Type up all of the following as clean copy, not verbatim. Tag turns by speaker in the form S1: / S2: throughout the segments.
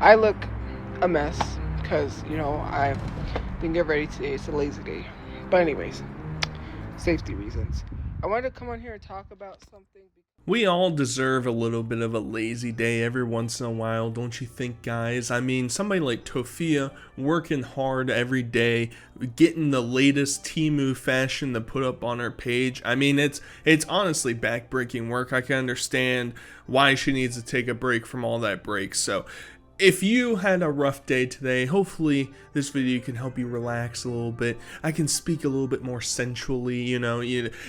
S1: I look a mess because, I didn't get ready today. It's a lazy day. But anyways, safety reasons. I wanted to come on here and talk about something.
S2: We all deserve a little bit of a lazy day every once in a while, don't you think, guys? I mean, somebody like Tophia working hard every day, getting the latest Temu fashion to put up on her page. I mean, it's honestly backbreaking work. I can understand why she needs to take a break from all that break. So if you had a rough day today, hopefully this video can help you relax a little bit. I can speak a little bit more sensually,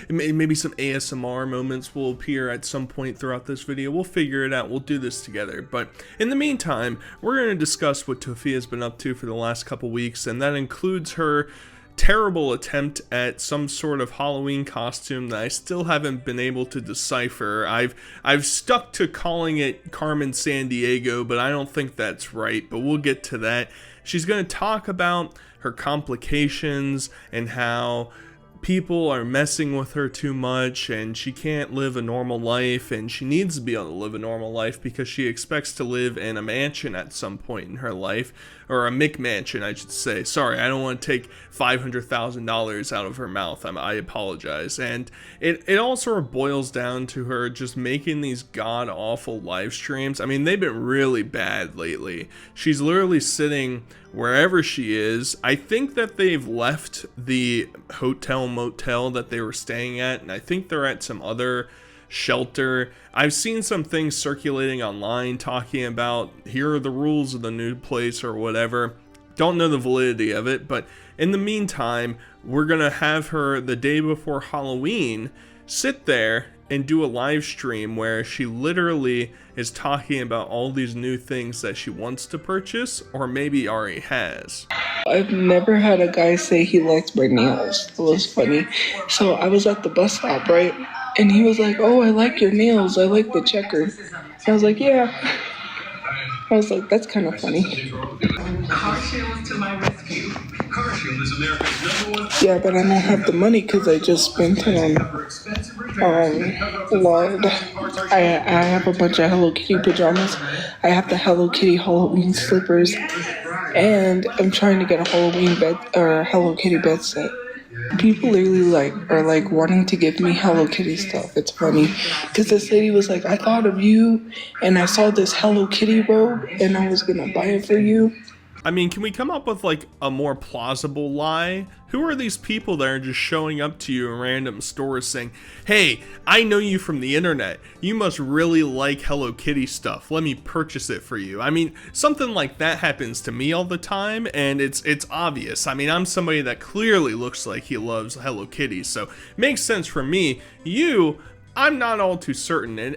S2: maybe some ASMR moments will appear at some point throughout this video. We'll figure it out. We'll do this together. But in the meantime, we're going to discuss what Tophia's been up to for the last couple weeks, and that includes her terrible attempt at some sort of Halloween costume that I still haven't been able to decipher. I've stuck to calling it Carmen Sandiego, but I don't think that's right, but we'll get to that. She's going to talk about her complications and how people are messing with her too much and she can't live a normal life, and she needs to be able to live a normal life because she expects to live in a mansion at some point in her life, or a McMansion, I should say. Sorry, I don't want to take $500,000 out of her mouth. I apologize. And it all sort of boils down to her just making these god-awful live streams. I mean, they've been really bad lately. She's literally sitting wherever she is. I think that they've left the hotel motel that they were staying at, and I think they're at some other shelter. I've seen some things circulating online talking about here are the rules of the new place or whatever. Don't know the validity of it, but in the meantime, we're gonna have her the day before Halloween sit there and do a live stream where she literally is talking about all these new things that she wants to purchase or maybe already has.
S1: I've never had a guy say he likes my nails. It was funny. So I was at the bus stop, right? And he was like, "Oh, I like your nails. I like the checkered." I was like, "Yeah." I was like, "That's kind of funny."
S3: Car Shield to my rescue. Car Shield is America's #1.
S1: Yeah, but I don't have the money because I just spent it on lard. I have a bunch of Hello Kitty pajamas. I have the Hello Kitty Halloween slippers, and I'm trying to get a Halloween bed or Hello Kitty bed set. People literally are wanting to give me Hello Kitty stuff. It's funny because this lady was like, "I thought of you and I saw this Hello Kitty robe and I was gonna buy it for you."
S2: I mean, can we come up with like a more plausible lie? Who are these people that are just showing up to you in random stores saying, "Hey, I know you from the internet. You must really like Hello Kitty stuff. Let me purchase it for you." I mean, something like that happens to me all the time, and it's obvious. I mean, I'm somebody that clearly looks like he loves Hello Kitty, so it makes sense for me. I'm not all too certain, and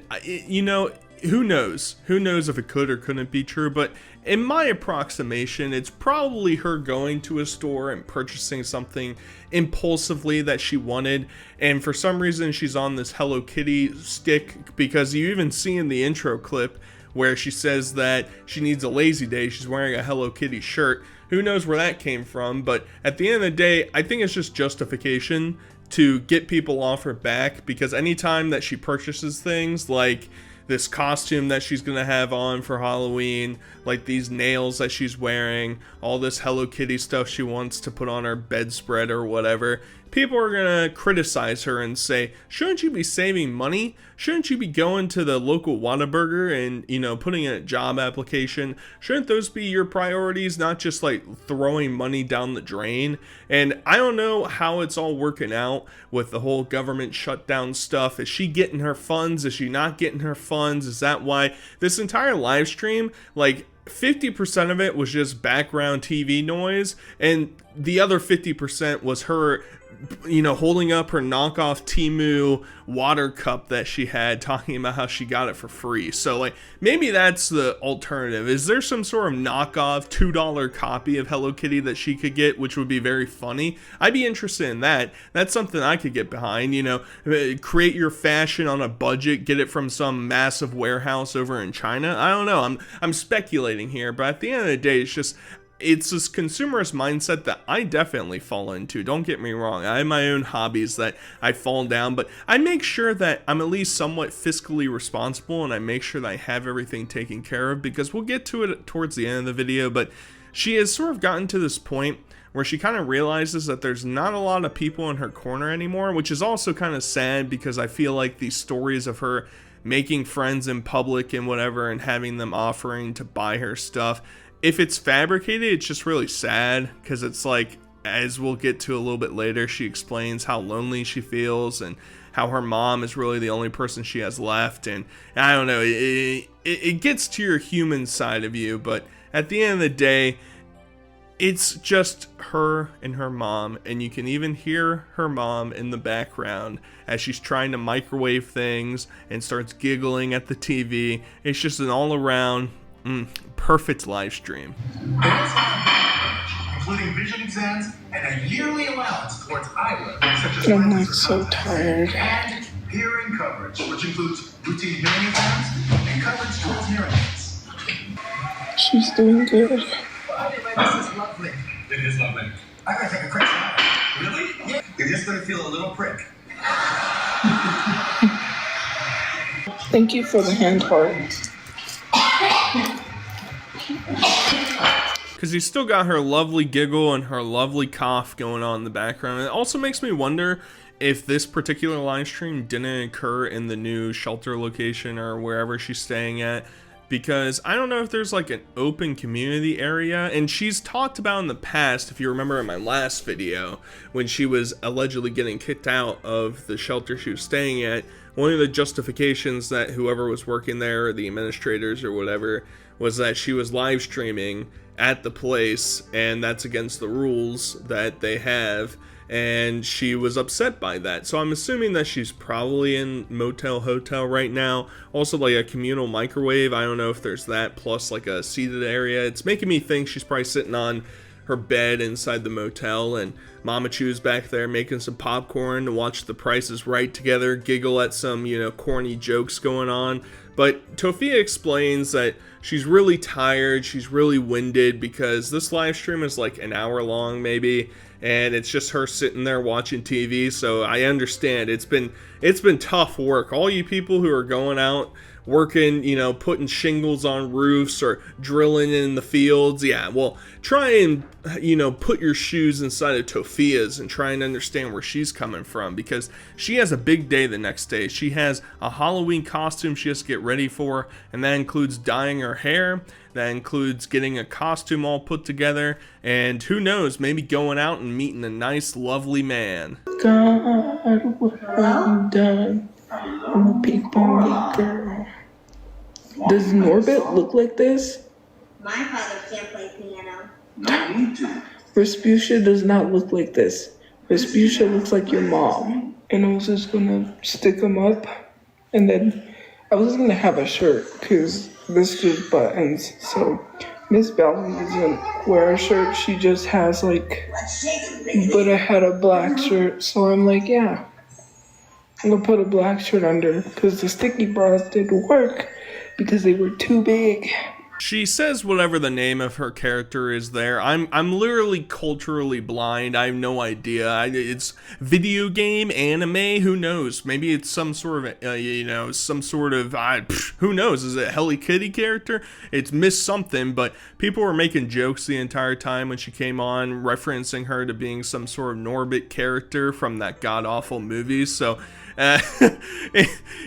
S2: who knows? Who knows if it could or couldn't be true, but in my approximation, it's probably her going to a store and purchasing something impulsively that she wanted, and for some reason she's on this Hello Kitty stick, because you even see in the intro clip where she says that she needs a lazy day, she's wearing a Hello Kitty shirt. Who knows where that came from, but at the end of the day, I think it's just justification to get people off her back, because anytime that she purchases things like this costume that she's gonna have on for Halloween, like these nails that she's wearing, all this Hello Kitty stuff she wants to put on her bedspread or whatever, people are gonna criticize her and say, "Shouldn't you be saving money? Shouldn't you be going to the local Whataburger and, putting in a job application? Shouldn't those be your priorities, not just like throwing money down the drain?" And I don't know how it's all working out with the whole government shutdown stuff. Is she getting her funds? Is she not getting her funds? Is that why this entire live stream, like 50% of it was just background TV noise, and the other 50% was her holding up her knockoff Temu water cup that she had, talking about how she got it for free. So like, maybe that's the alternative. Is there some sort of knockoff $2 copy of Hello Kitty that she could get, which would be very funny? I'd be interested in that. That's something I could get behind. Create your fashion on a budget, get it from some massive warehouse over in China. I don't know, I'm speculating here, but at the end of the day, it's just, it's this consumerist mindset that I definitely fall into. Don't get me wrong. I have my own hobbies that I fall down, but I make sure that I'm at least somewhat fiscally responsible, and I make sure that I have everything taken care of, because we'll get to it towards the end of the video. But she has sort of gotten to this point where she kind of realizes that there's not a lot of people in her corner anymore, which is also kind of sad, because I feel like these stories of her making friends in public and whatever, and having them offering to buy her stuff, if it's fabricated, it's just really sad, because it's like, as we'll get to a little bit later, she explains how lonely she feels and how her mom is really the only person she has left. And I don't know, it gets to your human side of you, but at the end of the day, it's just her and her mom, and you can even hear her mom in the background as she's trying to microwave things and starts giggling at the TV. It's just an all-around perfect live stream.
S3: Including vision exams and a yearly allowance towards eyelid, such as
S1: I'm like so tired.
S3: and hearing coverage, which includes routine hearing exams and coverage towards hearing aids.
S1: She's doing good.
S3: Well, anyway, this is lovely. It is lovely. I gotta take a quick shower. Really? Yeah. You're just gonna feel a little prick.
S1: Thank you for the hand heart.
S2: Because he's still got her lovely giggle and her lovely cough going on in the background. It also makes me wonder if this particular live stream didn't occur in the new shelter location or wherever she's staying at, because I don't know if there's like an open community area. And she's talked about in the past, if you remember in my last video, when she was allegedly getting kicked out of the shelter she was staying at, one of the justifications that whoever was working there, or the administrators or whatever, was that she was live streaming at the place, and that's against the rules that they have, and she was upset by that. So I'm assuming that she's probably in motel hotel right now. Also, like a communal microwave, I don't know if there's that, plus like a seated area. It's making me think she's probably sitting on her bed inside the motel, and Mama Chu's back there making some popcorn to watch The Price is Right together, giggle at some, corny jokes going on. But Tophia explains that she's really tired, she's really winded, because this live stream is like an hour long maybe, and it's just her sitting there watching TV. So I understand it's been tough work. All you people who are going out working, putting shingles on roofs or drilling in the fields, yeah, well, try and, put your shoes inside of Tophia's and try and understand where she's coming from, because she has a big day the next day. She has a Halloween costume she has to get ready for, and that includes dyeing her hair, that includes getting a costume all put together, and who knows, maybe going out and meeting a nice, lovely man.
S1: God, what have you done? I'm a big boney girl. Does Norbit look like this?
S4: My father can't play piano.
S3: No need to.
S1: Respucia does not look like this. Respucia looks like your mom. And I was just gonna stick them up, and then I was gonna have a shirt, because this just buttons. So Miss Bellamy doesn't wear a shirt, she just has like,
S4: Let's shake it, baby.
S1: but I had a black shirt, so I'm like, yeah, I'm gonna put a black shirt under, because the sticky bras didn't work because they were too big.
S2: She says whatever the name of her character is there. I'm literally culturally blind. I have no idea. It's video game, anime, who knows? Maybe it's some sort of, who knows? Is it a Hello Kitty character? It's Miss something, but people were making jokes the entire time when she came on, referencing her to being some sort of Norbit character from that god-awful movie. So,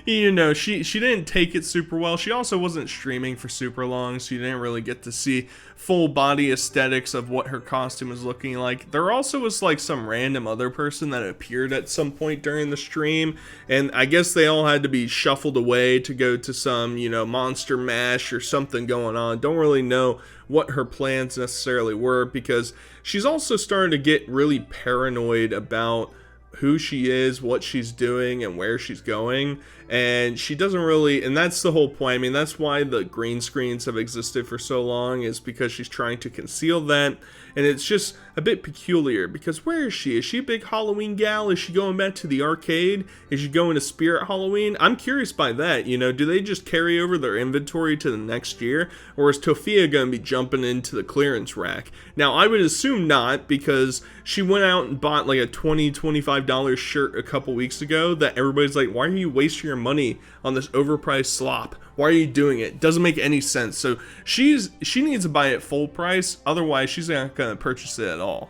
S2: she didn't take it super well. She also wasn't streaming for super long, so you didn't really get to see full body aesthetics of what her costume is looking like. There also was like some random other person that appeared at some point during the stream, and I guess they all had to be shuffled away to go to some, monster mash or something going on. Don't really know what her plans necessarily were, because she's also starting to get really paranoid about who she is, what she's doing, and where she's going. and she doesn't really, and that's the whole point. I mean, that's why the green screens have existed for so long, is because she's trying to conceal that. And it's just a bit peculiar, because where is she? Is she a big Halloween gal? Is she going back to the arcade? Is she going to Spirit Halloween? I'm curious by that, you know, do they just carry over their inventory to the next year? Or is Tophia going to be jumping into the clearance rack? Now, I would assume not, because she went out and bought like a $20, $25 shirt a couple weeks ago that everybody's like, why are you wasting your money on this overpriced slop? Why are you doing it? Doesn't make any sense. So she needs to buy it full price. Otherwise, she's not going to purchase it at all.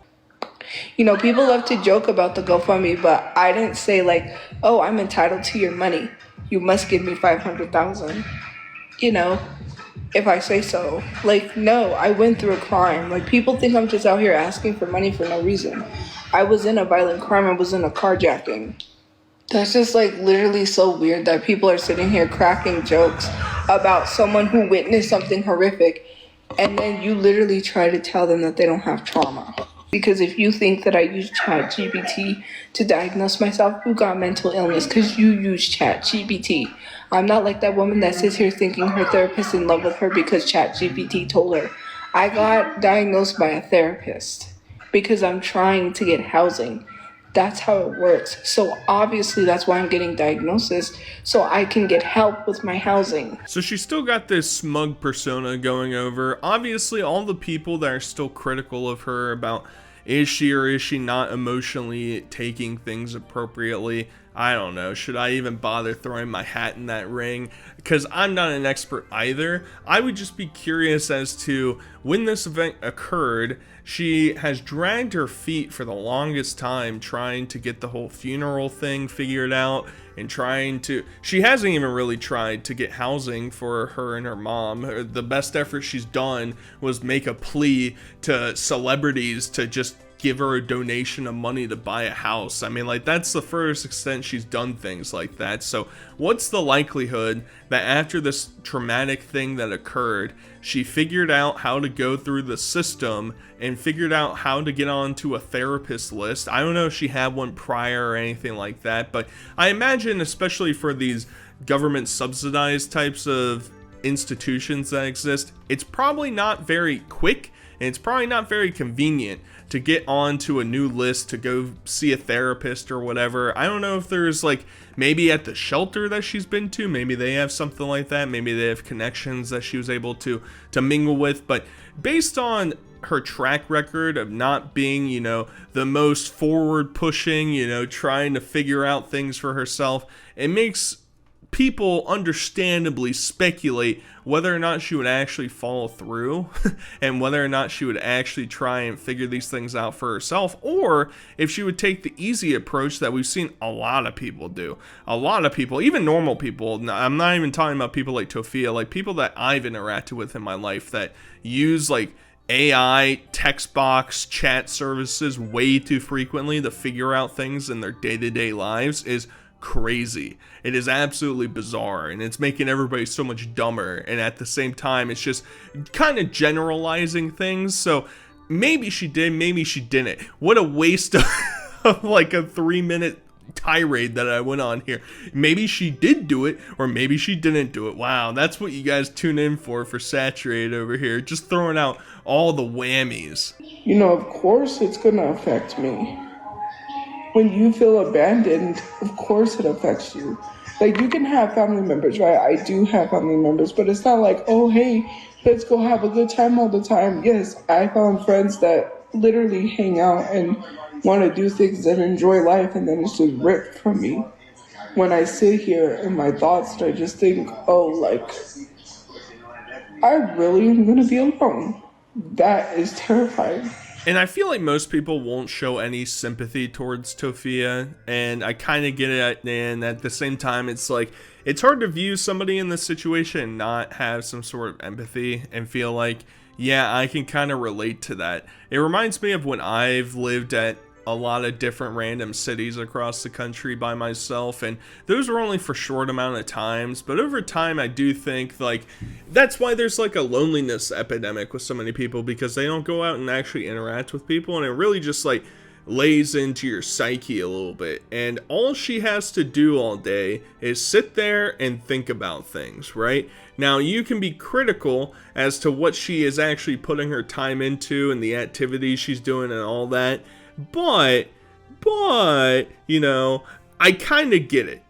S1: You know, people love to joke about the GoFundMe, but I didn't say like, oh, I'm entitled to your money. You must give me $500,000. You know, if I say so. Like, no, I went through a crime. Like, people think I'm just out here asking for money for no reason. I was in a violent crime. I was in a carjacking. That's just like literally so weird that people are sitting here cracking jokes about someone who witnessed something horrific, and then you literally try to tell them that they don't have trauma. Because if you think that I use ChatGPT to diagnose myself, you got mental illness because you use ChatGPT. I'm not like that woman that sits here thinking her therapist is in love with her because ChatGPT told her. I got diagnosed by a therapist because I'm trying to get housing. That's how it works. So obviously that's why I'm getting diagnosis, so I can get help with my housing.
S2: So she's still got this smug persona going over. Obviously, all the people that are still critical of her about is she or is she not emotionally taking things appropriately, I don't know. Should I even bother throwing my hat in that ring? Because I'm not an expert either. I would just be curious as to when this event occurred. She has dragged her feet for the longest time trying to get the whole funeral thing figured out, and she hasn't even really tried to get housing for her and her mom. The best effort she's done was make a plea to celebrities to just give her a donation of money to buy a house. I mean, like, that's the furthest extent she's done things like that. So what's the likelihood that after this traumatic thing that occurred, she figured out how to go through the system and figured out how to get onto a therapist list? I don't know if she had one prior or anything like that, but I imagine, especially for these government subsidized types of institutions that exist, it's probably not very quick, and it's probably not very convenient to get onto a new list to go see a therapist or whatever. I don't know if there's like, maybe at the shelter that she's been to, maybe they have something like that. Maybe they have connections that she was able to mingle with. But based on her track record of not being, you know, the most forward pushing, you know, trying to figure out things for herself, it makes people understandably speculate whether or not she would actually follow through and whether or not she would actually try and figure these things out for herself, or if she would take the easy approach that we've seen a lot of people do. A lot of people, even normal people, I'm not even talking about people like Tophia, like people that I've interacted with in my life that use like AI, text box, chat services way too frequently to figure out things in their day-to-day lives is crazy. It is absolutely bizarre, and it's making everybody so much dumber, and at the same time it's just kind of generalizing things. So maybe she did, maybe she didn't. What a waste of like a 3-minute tirade that I went on here. Maybe she did do it, or maybe she didn't do it. Wow, that's what you guys tune in for Saturated over here, just throwing out all the whammies.
S1: You know, of course it's gonna affect me. When you feel abandoned, of course it affects you. Like, you can have family members, right? I do have family members, but it's not like, oh, hey, let's go have a good time all the time. Yes, I found friends that literally hang out and want to do things and enjoy life, and then it's just ripped from me. When I sit here in my thoughts, I just think, oh, like, I really am going to be alone. That is terrifying.
S2: And I feel like most people won't show any sympathy towards Tophia, and I kind of get it, and at the same time, it's like, it's hard to view somebody in this situation and not have some sort of empathy and feel like, yeah, I can kind of relate to that. It reminds me of when I've lived at a lot of different random cities across the country by myself, and those were only for short amount of times, but over time I do think like that's why there's like a loneliness epidemic with so many people, because they don't go out and actually interact with people, and it really just like lays into your psyche a little bit, and all she has to do all day is sit there and think about things, right? Now, you can be critical as to what she is actually putting her time into and the activities she's doing and all that, but, you know, I kind of get it.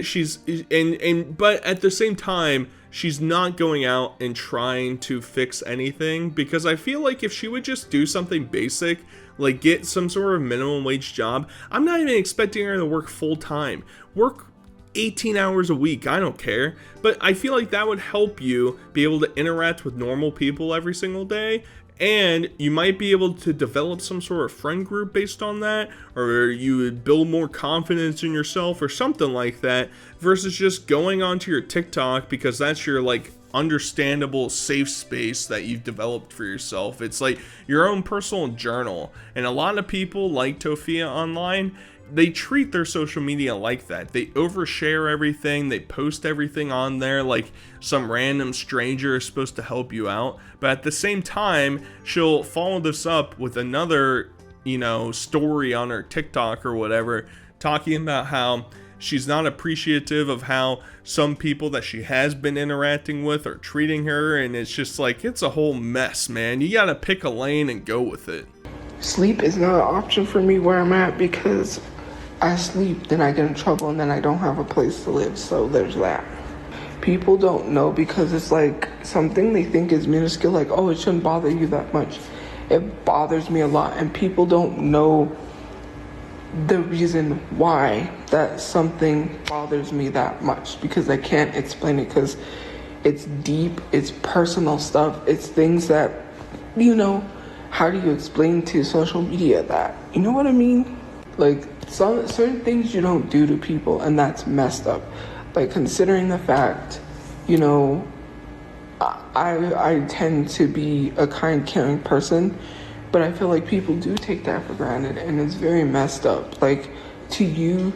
S2: She's, but at the same time, she's not going out and trying to fix anything, because I feel like if she would just do something basic, like get some sort of minimum wage job, I'm not even expecting her to work full time. Work 18 hours a week, I don't care. But I feel like that would help you be able to interact with normal people every single day. And you might be able to develop some sort of friend group based on that, or you would build more confidence in yourself or something like that, versus just going onto your TikTok because that's your like understandable safe space that you've developed for yourself. It's like your own personal journal. And a lot of people like Tophia online, they treat their social media like that. They overshare everything. They post everything on there like some random stranger is supposed to help you out. But at the same time, she'll follow this up with another, you know, story on her TikTok or whatever, talking about how she's not appreciative of how some people that she has been interacting with are treating her. And it's just like, it's a whole mess, man. You gotta pick a lane and go with it.
S1: Sleep is not an option for me where I'm at, because I sleep, then I get in trouble, and then I don't have a place to live. So there's that. People don't know because it's like something they think is minuscule, like, oh, it shouldn't bother you that much. It bothers me a lot, and people don't know the reason why that something bothers me that much, because I can't explain it, because it's deep, it's personal stuff, it's things that, you know, how do you explain to social media that? You know what I mean? Like, some certain things you don't do to people, and that's messed up. Like, considering the fact, you know, I tend to be a kind, caring person, but I feel like people do take that for granted, and it's very messed up. Like, to you,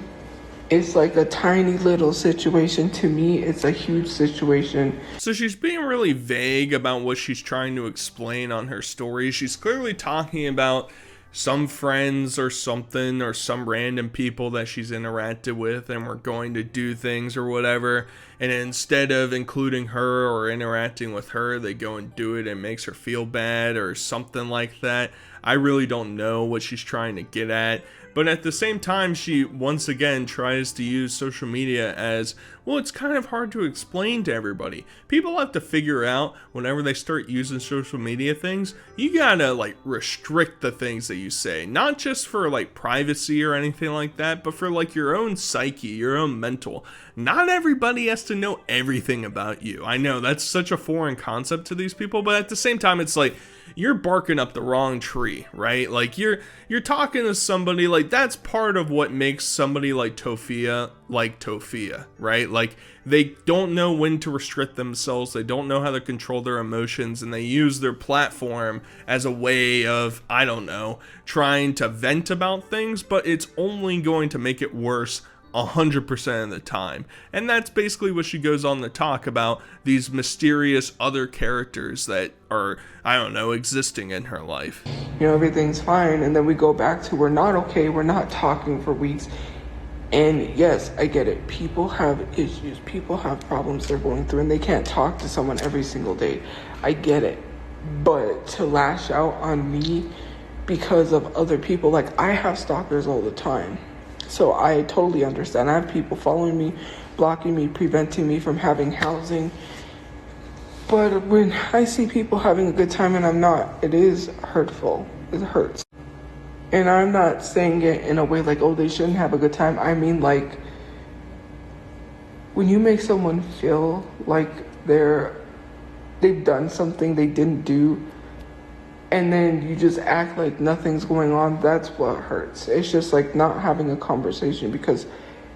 S1: it's like a tiny little situation. To me, it's a huge situation.
S2: So she's being really vague about what she's trying to explain on her story. She's clearly talking about some friends or something, or some random people that she's interacted with and were going to do things or whatever, and instead of including her or interacting with her, they go and do it, and makes her feel bad or something like that. I really don't know what she's trying to get at, but at the same time, she once again tries to use social media as, well, it's kind of hard to explain to everybody. People have to figure out, whenever they start using social media things, you gotta like restrict the things that you say, not just for like privacy or anything like that, but for like your own psyche, your own mental. Not everybody has to know everything about you. I know that's such a foreign concept to these people, but at the same time, it's like, you're barking up the wrong tree, right? Like you're talking to somebody, like that's part of what makes somebody like Tophia, right? Like they don't know when to restrict themselves, they don't know how to control their emotions, and they use their platform as a way of, I don't know, trying to vent about things, but it's only going to make it worse 100% of the time. And that's basically what she goes on to talk about, these mysterious other characters that are, I don't know, existing in her life.
S1: You know, everything's fine, and then we go back to we're not okay, we're not talking for weeks. And yes, I get it. People have issues, people have problems they're going through, and they can't talk to someone every single day. I get it. But to lash out on me because of other people, like I have stalkers all the time. So I totally understand. I have people following me, blocking me, preventing me from having housing. But when I see people having a good time and I'm not, it is hurtful. It hurts. And I'm not saying it in a way like, oh, they shouldn't have a good time. I mean, like, when you make someone feel like they've done something they didn't do, and then you just act like nothing's going on, that's what hurts. It's just like not having a conversation, because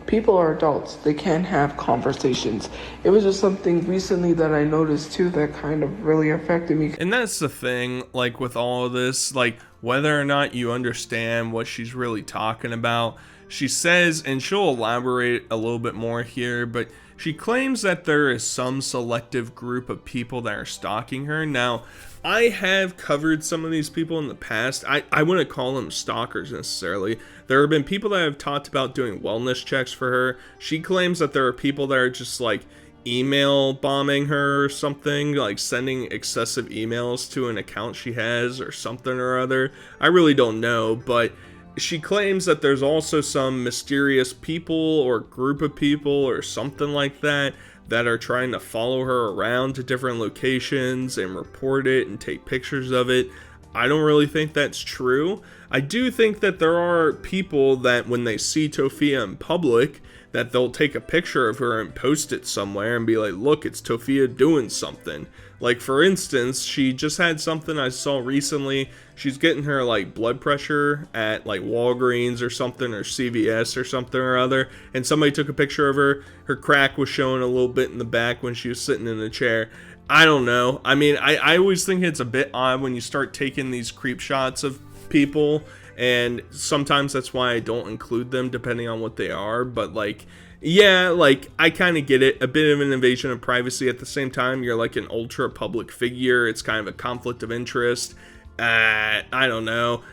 S1: people are adults. They can have conversations. It was just something recently that I noticed too that kind of really affected me.
S2: And that's the thing, like with all of this, like whether or not you understand what she's really talking about, she says, and she'll elaborate a little bit more here, but she claims that there is some selective group of people that are stalking her. Now, I have covered some of these people in the past. I wouldn't call them stalkers necessarily. There have been people that have talked about doing wellness checks for her. She claims that there are people that are just like email bombing her or something, like sending excessive emails to an account she has or something or other. I really don't know, but she claims that there's also some mysterious people or group of people or something like that that are trying to follow her around to different locations and report it and take pictures of it. I don't really think that's true. I do think that there are people that when they see Tophia in public, that they'll take a picture of her and post it somewhere and be like, look, it's Tophia doing something. Like, for instance, she just had something I saw recently. She's getting her, like, blood pressure at, like, Walgreens or something, or CVS or something or other, and somebody took a picture of her. Her crack was showing a little bit in the back when she was sitting in the chair. I don't know. I mean, I always think it's a bit odd when you start taking these creep shots of people, and sometimes that's why I don't include them, depending on what they are, but, like, yeah, like, I kind of get it. A bit of an invasion of privacy. At the same time, you're like an ultra public figure. It's kind of a conflict of interest. I don't know.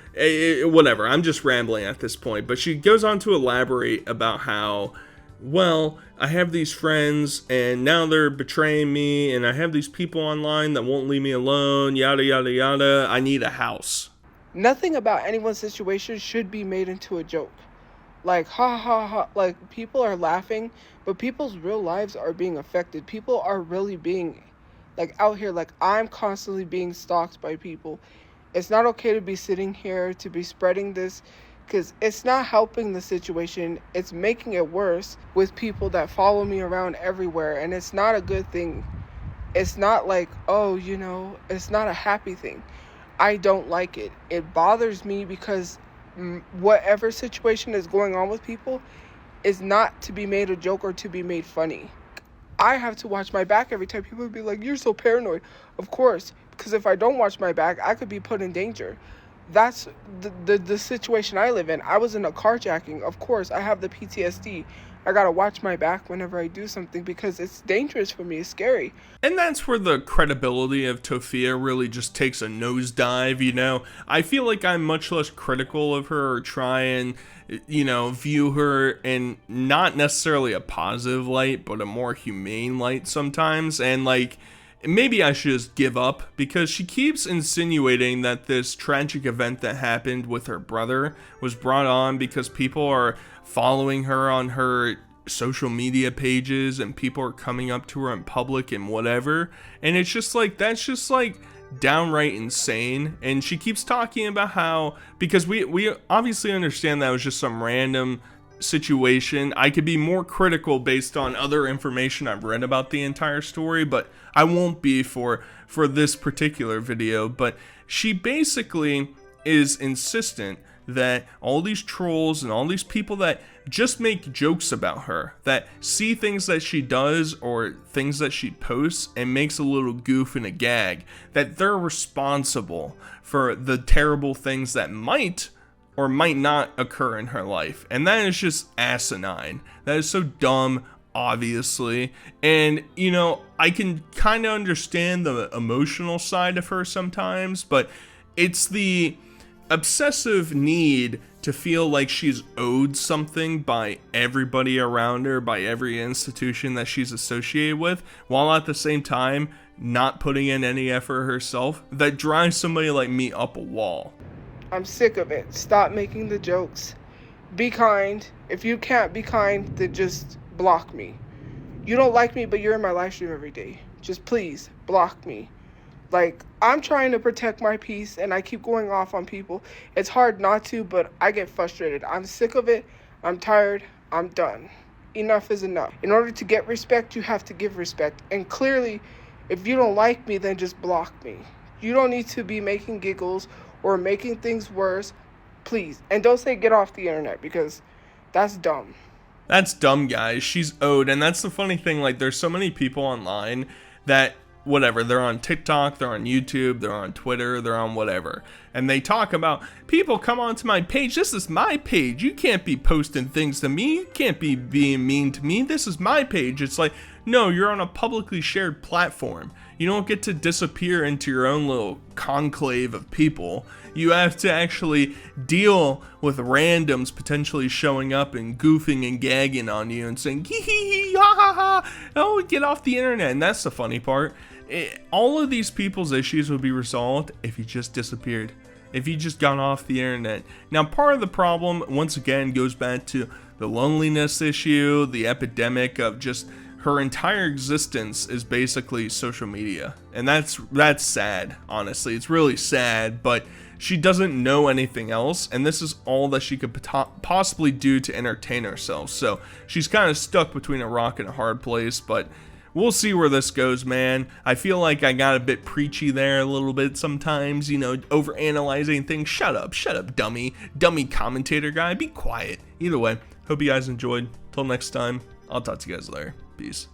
S2: Whatever. I'm just rambling at this point. But she goes on to elaborate about how, well, I have these friends and now they're betraying me, and I have these people online that won't leave me alone, yada, yada, yada. I need a house.
S1: Nothing about anyone's situation should be made into a joke. Like, ha ha ha, like, people are laughing, but people's real lives are being affected. People are really being, like, out here, like, I'm constantly being stalked by people. It's not okay to be sitting here, to be spreading this, because it's not helping the situation. It's making it worse with people that follow me around everywhere, and it's not a good thing. It's not like, oh, you know, it's not a happy thing. I don't like it. It bothers me because whatever situation is going on with people is not to be made a joke or to be made funny. I have to watch my back every time. People would be like, you're so paranoid. Of course, because if I don't watch my back, I could be put in danger. That's the situation I live in. I was in a carjacking. Of course, I have the PTSD. I gotta watch my back whenever I do something because it's dangerous for me. It's scary.
S2: And that's where the credibility of Tophia really just takes a nosedive, you know? I feel like I'm much less critical of her or try and, you know, view her in not necessarily a positive light, but a more humane light sometimes. And, like, maybe I should just give up because she keeps insinuating that this tragic event that happened with her brother was brought on because people are following her on her social media pages and people are coming up to her in public and whatever. And it's just like, that's just like downright insane. And she keeps talking about how, because we obviously understand that was just some random situation. I could be more critical based on other information I've read about the entire story, but I won't be for this particular video. But she basically is insistent that all these trolls and all these people that just make jokes about her, that see things that she does or things that she posts and makes a little goof and a gag, that they're responsible for the terrible things that might or might not occur in her life. And that is just asinine. That is so dumb, obviously. And, you know, I can kind of understand the emotional side of her sometimes, but it's the obsessive need to feel like she's owed something by everybody around her, by every institution that she's associated with, while at the same time not putting in any effort herself, that drives somebody like me up a wall.
S1: I'm sick of it. Stop making the jokes. Be kind. If you can't be kind, then just block me. You don't like me, but you're in my live stream every day. Just please block me. Like, I'm trying to protect my peace and I keep going off on people. It's hard not to, but I get frustrated. I'm sick of it. I'm tired. I'm done. Enough is enough. In order to get respect, you have to give respect. And clearly, if you don't like me, then just block me. You don't need to be making giggles or making things worse. Please. And don't say get off the internet because that's dumb.
S2: That's dumb, guys. She's owed. And that's the funny thing. Like, there's so many people online that whatever, they're on TikTok, they're on YouTube, they're on Twitter, they're on whatever, and they talk about, people come onto my page, this is my page, you can't be posting things to me, you can't be being mean to me, this is my page. It's like, no, you're on a publicly shared platform. You don't get to disappear into your own little conclave of people. You have to actually deal with randoms potentially showing up and goofing and gagging on you and saying, hee hee hee, ha ha ha, oh, get off the internet. And that's the funny part. All of these people's issues would be resolved if you just disappeared, if you just got off the internet. Now, part of the problem, once again, goes back to the loneliness issue, the epidemic of just her entire existence is basically social media. And that's sad, honestly. It's really sad, but she doesn't know anything else, and this is all that she could possibly do to entertain herself. So she's kind of stuck between a rock and a hard place, but we'll see where this goes, man. I feel like I got a bit preachy there a little bit sometimes, you know, overanalyzing things. Shut up, dummy commentator guy, be quiet. Either way, hope you guys enjoyed. Till next time, I'll talk to you guys later. Peace.